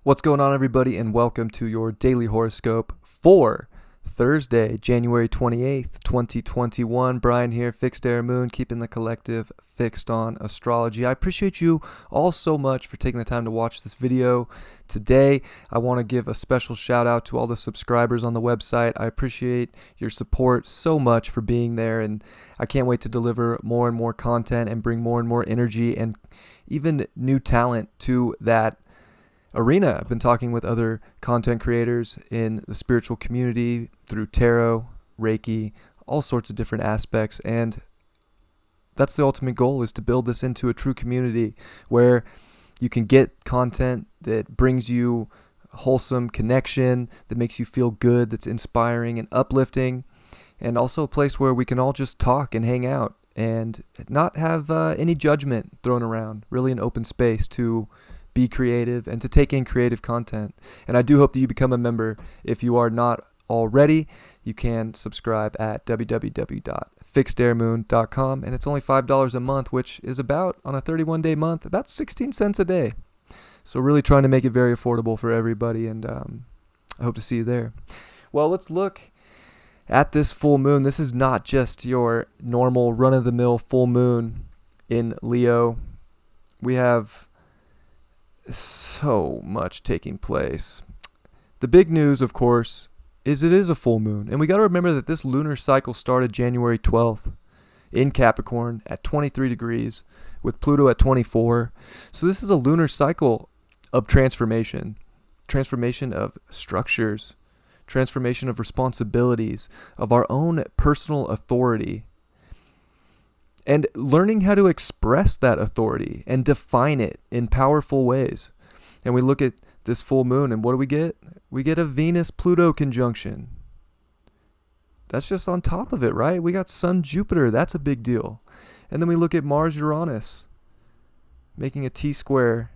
What's going on, everybody, and welcome to your daily horoscope for Thursday, January 28th, 2021. Brian here, Fixed Air Moon, keeping the collective fixed on astrology. I appreciate you all so much for taking the time to watch this video today. I want to give a special shout out to all the subscribers on the website. I appreciate your support so much for being there, and I can't wait to deliver more and more content and bring more and more energy and even new talent to that arena. I've been talking with other content creators in the spiritual community through tarot, Reiki, all sorts of different aspects, and that's the ultimate goal, is to build this into a true community where you can get content that brings you wholesome connection, that makes you feel good, that's inspiring and uplifting, and also a place where we can all just talk and hang out and not have any judgment thrown around. Really an open space to be creative and to take in creative content. And I do hope that you become a member. If you are not already, you can subscribe at www.fixedairmoon.com, and it's only $5 a month, which is about, on a 31-day month, about 16 cents a day. So really trying to make it very affordable for everybody, and I hope to see you there. Well, let's look at this full moon. This is not just your normal run-of-the-mill full moon in Leo. We have so much taking place. The big news, of course, is it is a full moon. And we got to remember that this lunar cycle started January 12th in Capricorn at 23 degrees with Pluto at 24. So this is a lunar cycle of transformation of structures, transformation of responsibilities, of our own personal authority, and learning how to express that authority and define it in powerful ways. And we look at this full moon, and what do we get? We get a Venus-Pluto conjunction. That's just on top of it, right? We got Sun-Jupiter. That's a big deal. And then we look at Mars-Uranus, making a T-square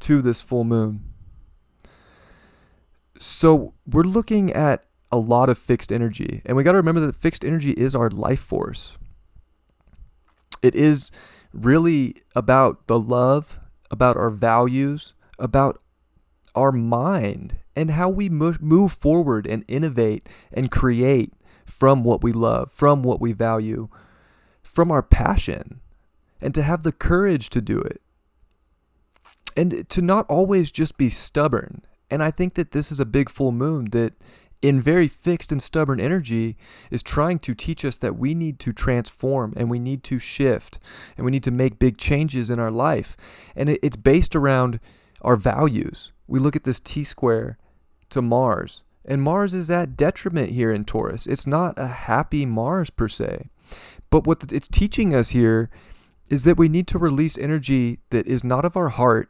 to this full moon. So we're looking at a lot of fixed energy. And we got to remember that fixed energy is our life force. It is really about the love, about our values, about our mind, and how we move forward and innovate and create from what we love, from what we value, from our passion, and to have the courage to do it. And to not always just be stubborn. And I think that this is a big full moon that, in very fixed and stubborn energy, is trying to teach us that we need to transform and we need to shift and we need to make big changes in our life. And it's based around our values. We look at this T-square to Mars, and Mars is at detriment here in Taurus. It's not a happy Mars per se. But what it's teaching us here is that we need to release energy that is not of our heart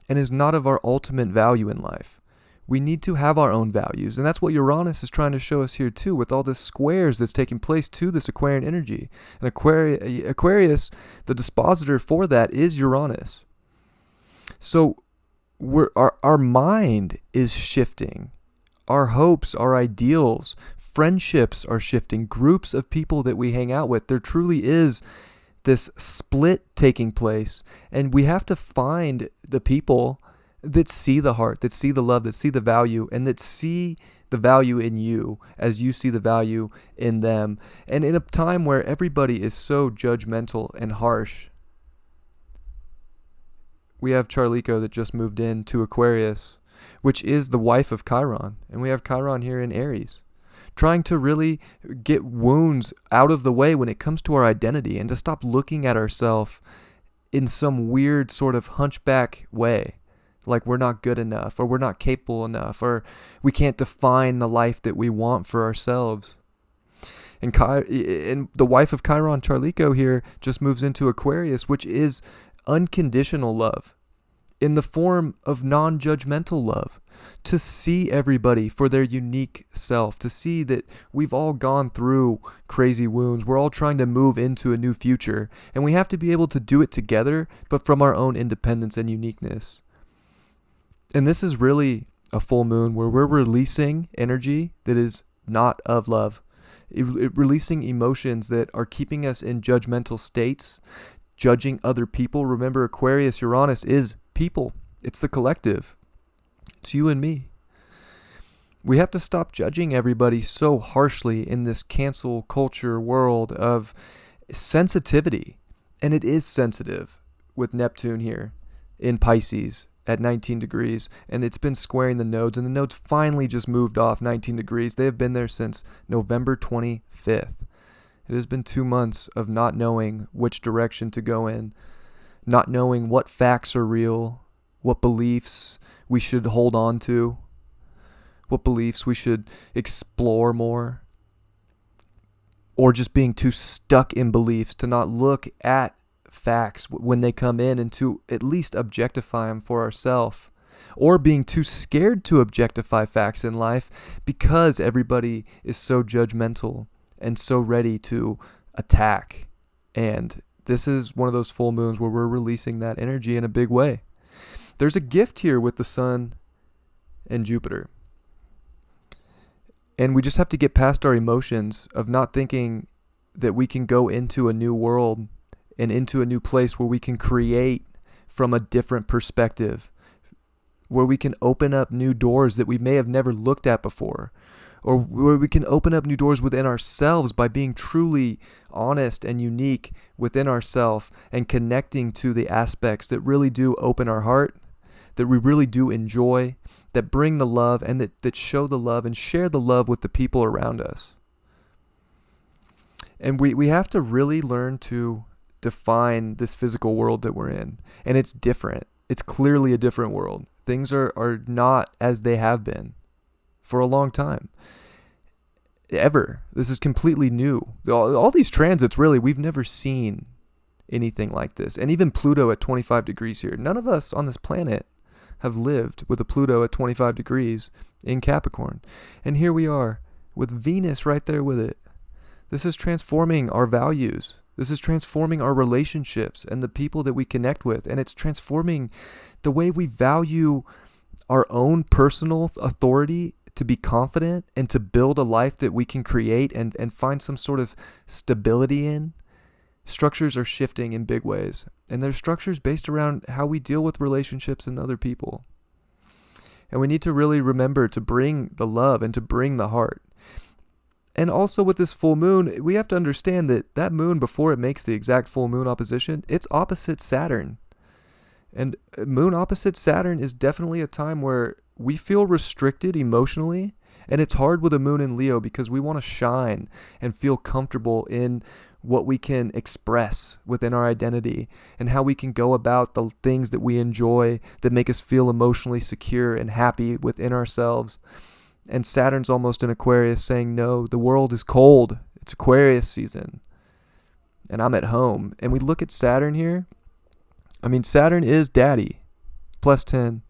and is not of our ultimate value in life. We need to have our own values. And that's what Uranus is trying to show us here too, with all the squares that's taking place to this Aquarian energy. And Aquarius, the dispositor for that is Uranus. So our mind is shifting. Our hopes, our ideals, friendships are shifting. Groups of people that we hang out with. There truly is this split taking place. And we have to find the people that see the heart, that see the love, that see the value, and that see the value in you as you see the value in them. And in a time where everybody is so judgmental and harsh, we have Charlico that just moved into Aquarius, which is the wife of Chiron. And we have Chiron here in Aries, trying to really get wounds out of the way when it comes to our identity and to stop looking at ourselves in some weird sort of hunchback way. Like we're not good enough, or we're not capable enough, or we can't define the life that we want for ourselves. And the wife of Chiron, Charlico, here just moves into Aquarius, which is unconditional love in the form of non-judgmental love, to see everybody for their unique self, to see that we've all gone through crazy wounds. We're all trying to move into a new future, and we have to be able to do it together, but from our own independence and uniqueness. And this is really a full moon where we're releasing energy that is not of love. releasing emotions that are keeping us in judgmental states, judging other people. Remember, Aquarius, Uranus is people. It's the collective. It's you and me. We have to stop judging everybody so harshly in this cancel culture world of sensitivity. And it is sensitive with Neptune here in Pisces at 19 degrees. And it's been squaring the nodes. And the nodes finally just moved off 19 degrees. They have been there since November 25th. It has been 2 months of not knowing which direction to go in, not knowing what facts are real, what beliefs we should hold on to, what beliefs we should explore more, or just being too stuck in beliefs to not look at facts when they come in and to at least objectify them for ourselves, or being too scared to objectify facts in life because everybody is so judgmental and so ready to attack. And this is one of those full moons where we're releasing that energy in a big way. There's a gift here with the Sun and Jupiter. And we just have to get past our emotions of not thinking that we can go into a new world and into a new place where we can create from a different perspective, where we can open up new doors that we may have never looked at before, or where we can open up new doors within ourselves by being truly honest and unique within ourselves and connecting to the aspects that really do open our heart, that we really do enjoy, that bring the love and that show the love and share the love with the people around us. And we have to really learn to define this physical world that we're in. And it's different. It's clearly a different world. Things are not as they have been for a long time. Ever. This is completely new. All these transits, really, we've never seen anything like this. And even Pluto at 25 degrees here. None of us on this planet have lived with a Pluto at 25 degrees in Capricorn. And here we are with Venus right there with it. This is transforming our values. This is transforming our relationships and the people that we connect with. And it's transforming the way we value our own personal authority to be confident and to build a life that we can create and find some sort of stability in. Structures are shifting in big ways, and they're structures based around how we deal with relationships and other people. And we need to really remember to bring the love and to bring the heart. And also with this full moon, we have to understand that moon, before it makes the exact full moon opposition, it's opposite Saturn. And moon opposite Saturn is definitely a time where we feel restricted emotionally. And it's hard with a moon in Leo because we want to shine and feel comfortable in what we can express within our identity and how we can go about the things that we enjoy that make us feel emotionally secure and happy within ourselves. And Saturn's almost in Aquarius saying, no, the world is cold. It's Aquarius season. And I'm at home. And we look at Saturn here. I mean, Saturn is daddy. +10.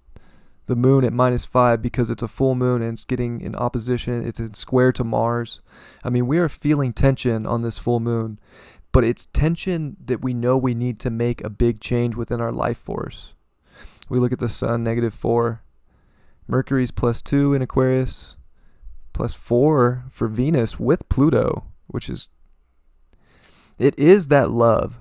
The moon at -5 because it's a full moon and it's getting in opposition. It's in square to Mars. I mean, we are feeling tension on this full moon, but it's tension that we know we need to make a big change within our life force. We look at the Sun, -4. Mercury's +2 in Aquarius, +4 for Venus with Pluto, which is, it is that love.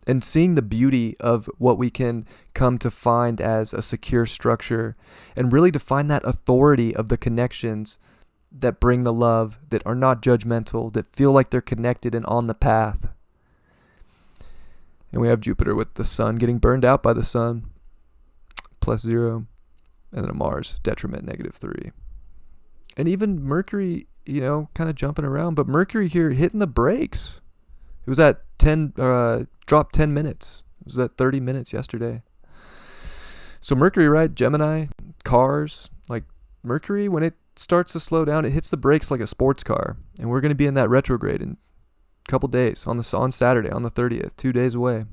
And seeing the beauty of what we can come to find as a secure structure and really to find that authority of the connections that bring the love, that are not judgmental, that feel like they're connected and on the path. And we have Jupiter with the Sun getting burned out by the Sun, +0, and then a Mars, detriment, -3. And even Mercury, kind of jumping around, but Mercury here hitting the brakes. It was at 10, dropped 10 minutes. It was at 30 minutes yesterday. So Mercury, right? Gemini, cars, like Mercury, when it starts to slow down, it hits the brakes like a sports car. And we're going to be in that retrograde in a couple days, on Saturday, on the 30th, 2 days away.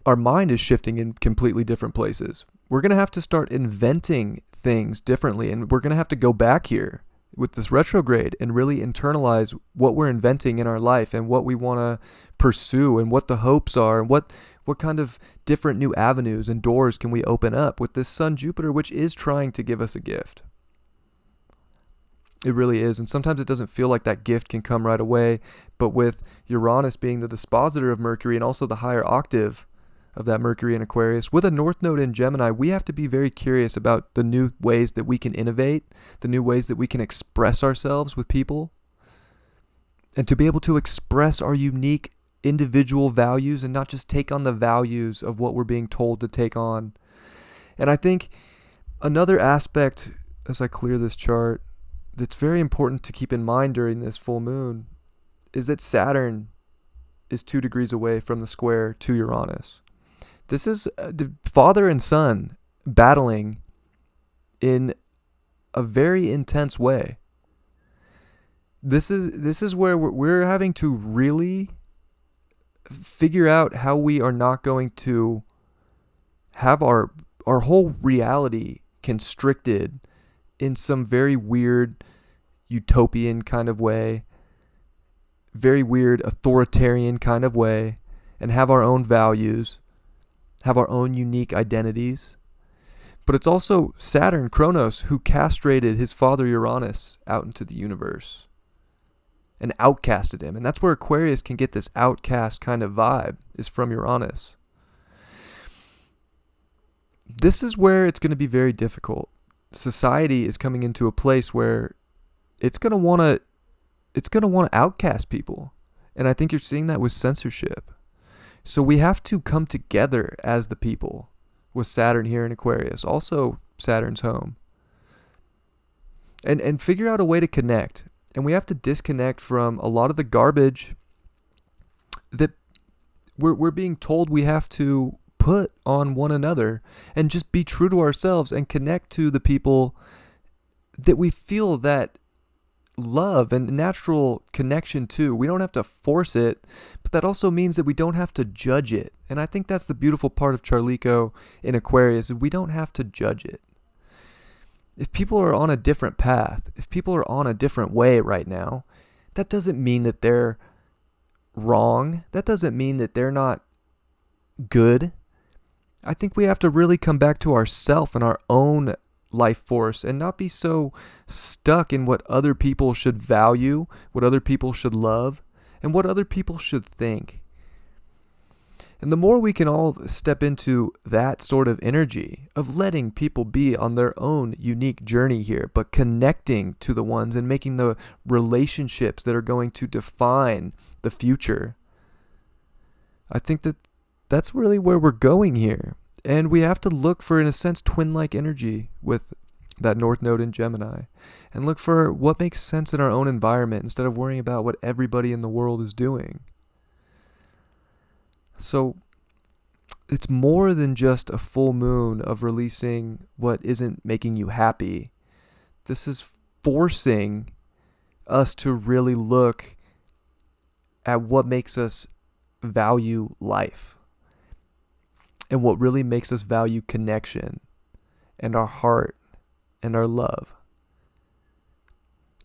Our mind is shifting in completely different places. We're going to have to start inventing things differently, and we're going to have to go back here with this retrograde and really internalize what we're inventing in our life and what we want to pursue and what the hopes are and what kind of different new avenues and doors can we open up with this Sun Jupiter, which is trying to give us a gift. It really is. And sometimes it doesn't feel like that gift can come right away. But with Uranus being the dispositor of Mercury and also the higher octave of that Mercury in Aquarius, with a North Node in Gemini, we have to be very curious about the new ways that we can innovate, the new ways that we can express ourselves with people, and to be able to express our unique individual values and not just take on the values of what we're being told to take on. And I think another aspect, as I clear this chart, that's very important to keep in mind during this full moon is that Saturn is 2 degrees away from the square to Uranus. This is the father and son battling in a very intense way. This is where we're having to really figure out how we are not going to have our whole reality constricted in some very weird utopian kind of way, very weird authoritarian kind of way, and have our own values, have our own unique identities. But it's also Saturn, Kronos, who castrated his father Uranus out into the universe and outcasted him. And that's where Aquarius can get this outcast kind of vibe, is from Uranus. This is where it's going to be very difficult. Society is coming into a place where it's going to want to outcast people. And I think you're seeing that with censorship. So we have to come together as the people with Saturn here in Aquarius, also Saturn's home, and figure out a way to connect. And we have to disconnect from a lot of the garbage that we're being told we have to put on one another, and just be true to ourselves and connect to the people that we feel that love and natural connection to. We don't have to force it, but that also means that we don't have to judge it. And I think that's the beautiful part of Charlico in Aquarius, is we don't have to judge it. If people are on a different path, if people are on a different way right now, that doesn't mean that they're wrong. That doesn't mean that they're not good. I think we have to really come back to ourself and our own life force and not be so stuck in what other people should value, what other people should love, and what other people should think. And the more we can all step into that sort of energy of letting people be on their own unique journey here, but connecting to the ones and making the relationships that are going to define the future, I think that that's really where we're going here. And we have to look for, in a sense, twin-like energy with that North Node in Gemini, and look for what makes sense in our own environment instead of worrying about what everybody in the world is doing. So it's more than just a full moon of releasing what isn't making you happy. This is forcing us to really look at what makes us value life, and what really makes us value connection and our heart and our love.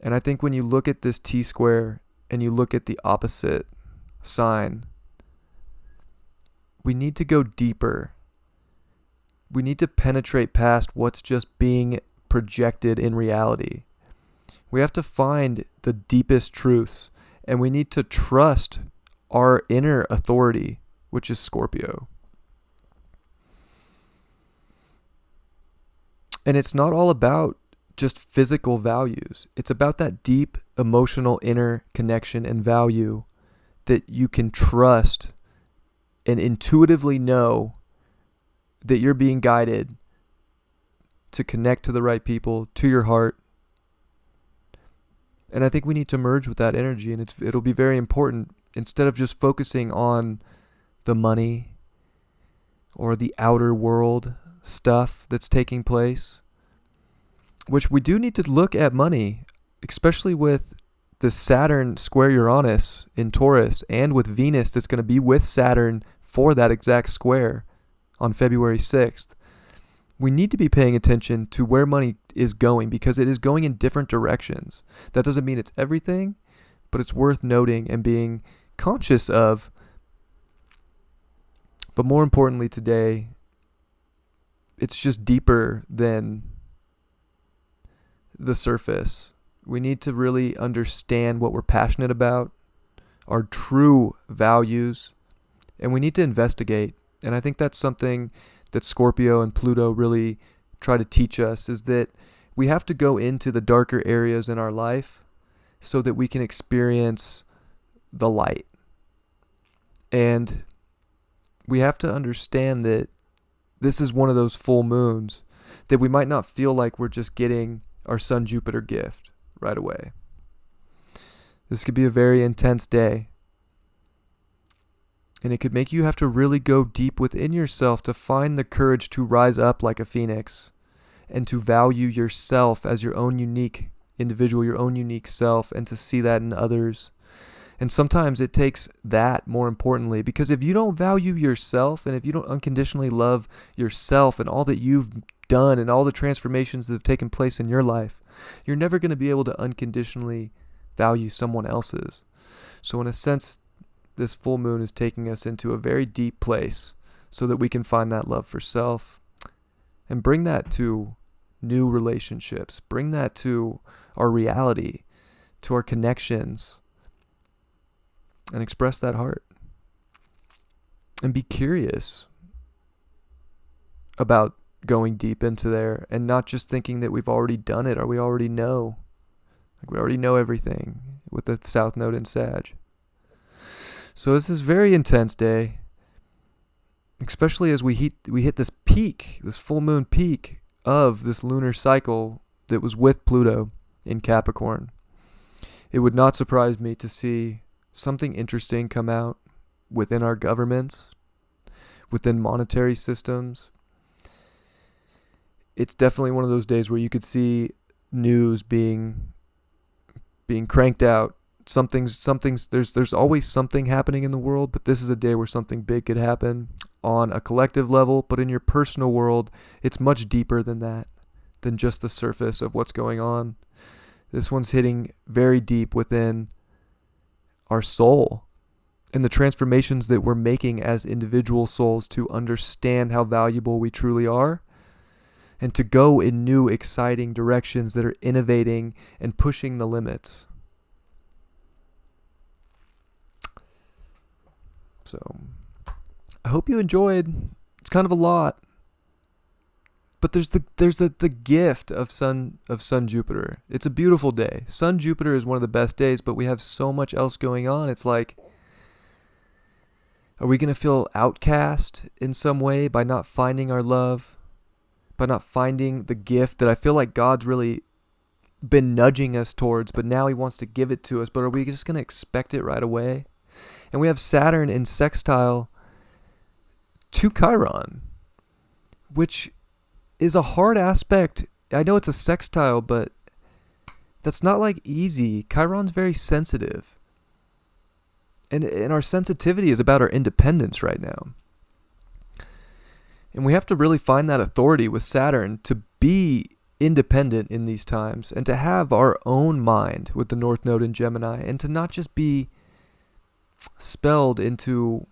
And I think when you look at this T-square and you look at the opposite sign, we need to go deeper. We need to penetrate past what's just being projected in reality. We have to find the deepest truths, and we need to trust our inner authority, which is Scorpio. And it's not all about just physical values. It's about that deep emotional inner connection and value that you can trust and intuitively know that you're being guided to connect to the right people, to your heart. And I think we need to merge with that energy, and it'll be very important, instead of just focusing on the money or the outer world stuff that's taking place, which we do need to look at money, especially with the Saturn square Uranus in Taurus, and with Venus that's going to be with Saturn for that exact square on February 6th. We need to be paying attention to where money is going, because it is going in different directions. That doesn't mean it's everything, but it's worth noting and being conscious of. But more importantly today, it's just deeper than the surface. We need to really understand what we're passionate about, our true values, and we need to investigate. And I think that's something that Scorpio and Pluto really try to teach us, is that we have to go into the darker areas in our life so that we can experience the light. And we have to understand that this is one of those full moons that we might not feel like we're just getting our Sun Jupiter gift right away. This could be a very intense day. And it could make you have to really go deep within yourself to find the courage to rise up like a phoenix and to value yourself as your own unique individual, your own unique self, and to see that in others. And sometimes it takes that more importantly, because if you don't value yourself and if you don't unconditionally love yourself and all that you've done and all the transformations that have taken place in your life, you're never going to be able to unconditionally value someone else's. So in a sense, this full moon is taking us into a very deep place so that we can find that love for self and bring that to new relationships, bring that to our reality, to our connections, and express that heart. And be curious about going deep into there and not just thinking that we've already done it or we already know. Like we already know everything with the South Node in Sag. So this is a very intense day, especially as we hit this peak, this full moon peak of this lunar cycle that was with Pluto in Capricorn. It would not surprise me to see something interesting come out within our governments, within monetary systems. It's definitely one of those days where you could see news being cranked out. There's always something happening in the world, but this is a day where something big could happen on a collective level, but in your personal world, it's much deeper than that, than just the surface of what's going on. This one's hitting very deep within our soul and the transformations that we're making as individual souls to understand how valuable we truly are and to go in new, exciting directions that are innovating and pushing the limits. So, I hope you enjoyed. It's kind of a lot, but there's the gift of Sun Jupiter. It's a beautiful day. Sun Jupiter is one of the best days, but we have so much else going on. It's like, are we going to feel outcast in some way by not finding our love, by not finding the gift that I feel like God's really been nudging us towards, but now he wants to give it to us, but are we just going to expect it right away? And we have Saturn in sextile to Chiron, which is a hard aspect. I know it's a sextile, but that's not like easy. Chiron's very sensitive. And our sensitivity is about our independence right now. And we have to really find that authority with Saturn to be independent in these times and to have our own mind with the North Node in Gemini and to not just be spelled into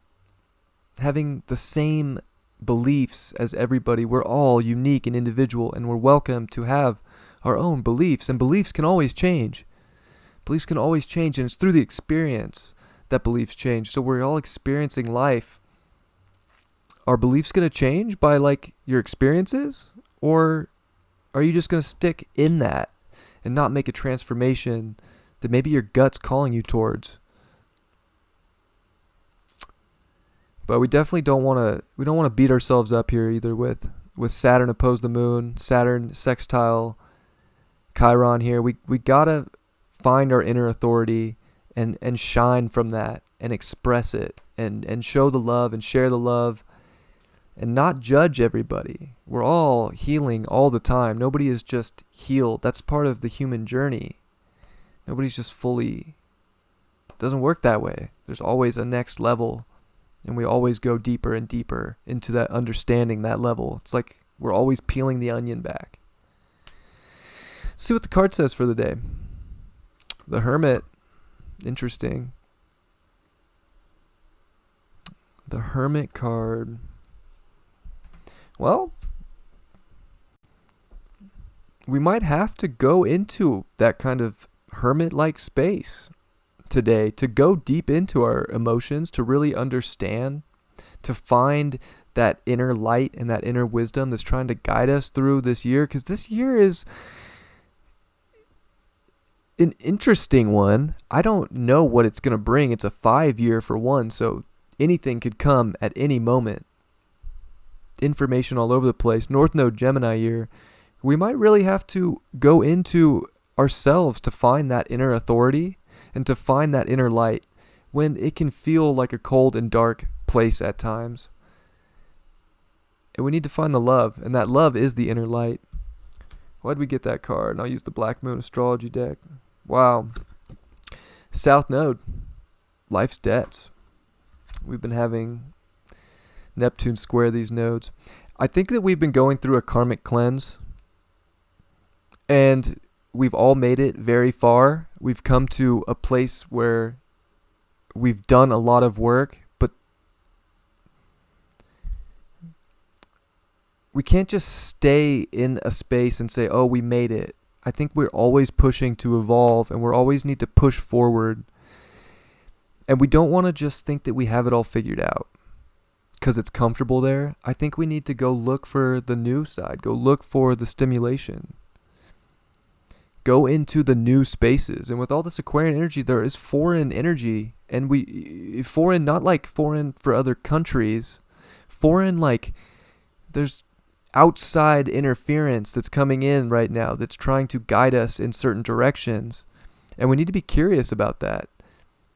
having the same beliefs as everybody. We're all unique and individual, and we're welcome to have our own beliefs, and beliefs can always change. Beliefs can always change, and it's through the experience that beliefs change. So we're all experiencing life. Are beliefs going to change by like your experiences, or are you just going to stick in that and not make a transformation that maybe your gut's calling you towards? But we definitely don't want to beat ourselves up here either with Saturn opposed the moon, Saturn sextile Chiron here. We got to find our inner authority and shine from that and express it and show the love and share the love and not judge everybody. We're all healing all the time. Nobody is just healed. That's part of the human journey. Nobody's just fully, it doesn't work that way. There's always a next level. And we always go deeper and deeper into that understanding, that level. It's like we're always peeling the onion back. See what the card says for the day. The Hermit. Interesting. The Hermit card. Well, we might have to go into that kind of hermit-like space today to go deep into our emotions, to really understand, to find that inner light and that inner wisdom that's trying to guide us through this year. Because this year is an interesting one. I don't know what it's going to bring. It's a 5-year for one, so anything could come at any moment. Information all over the place. North Node Gemini year. We might really have to go into ourselves to find that inner authority and to find that inner light when it can feel like a cold and dark place at times. And we need to find the love, and that love is the inner light. Why'd we get that card? And I'll use the Black Moon Astrology deck. Wow. South Node. Life's debts. We've been having Neptune square these nodes. I think that we've been going through a karmic cleanse, and we've all made it very far. We've come to a place where we've done a lot of work, but we can't just stay in a space and say, oh, we made it. I think we're always pushing to evolve, and we always need to push forward. And we don't want to just think that we have it all figured out because it's comfortable there. I think we need to go look for the new side, go look for the stimulation, go into the new spaces. And with all this Aquarian energy, there is foreign energy, and foreign, not like foreign for other countries, foreign like there's outside interference that's coming in right now that's trying to guide us in certain directions. And we need to be curious about that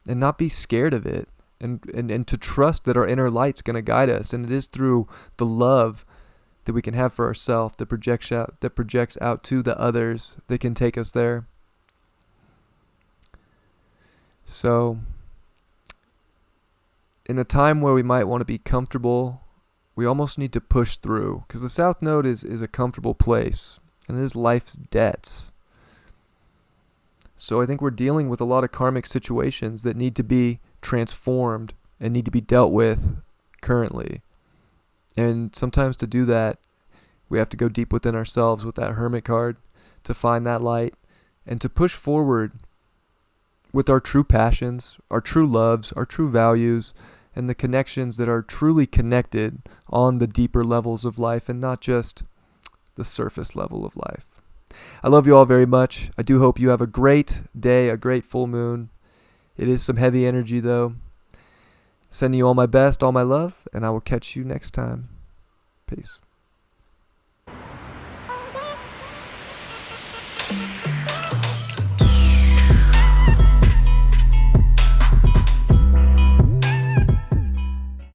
and not be scared of it, and to trust that our inner light's going to guide us. And it is through the love that we can have for ourselves that projects out to the others that can take us there. So in a time where we might want to be comfortable, we almost need to push through, because the South Node is a comfortable place, and it is life's debts. So I think we're dealing with a lot of karmic situations that need to be transformed and need to be dealt with currently. And sometimes to do that, we have to go deep within ourselves with that Hermit card to find that light and to push forward with our true passions, our true loves, our true values, and the connections that are truly connected on the deeper levels of life and not just the surface level of life. I love you all very much. I do hope you have a great day, a great full moon. It is some heavy energy though. Sending you all my best, all my love, and I will catch you next time. Peace.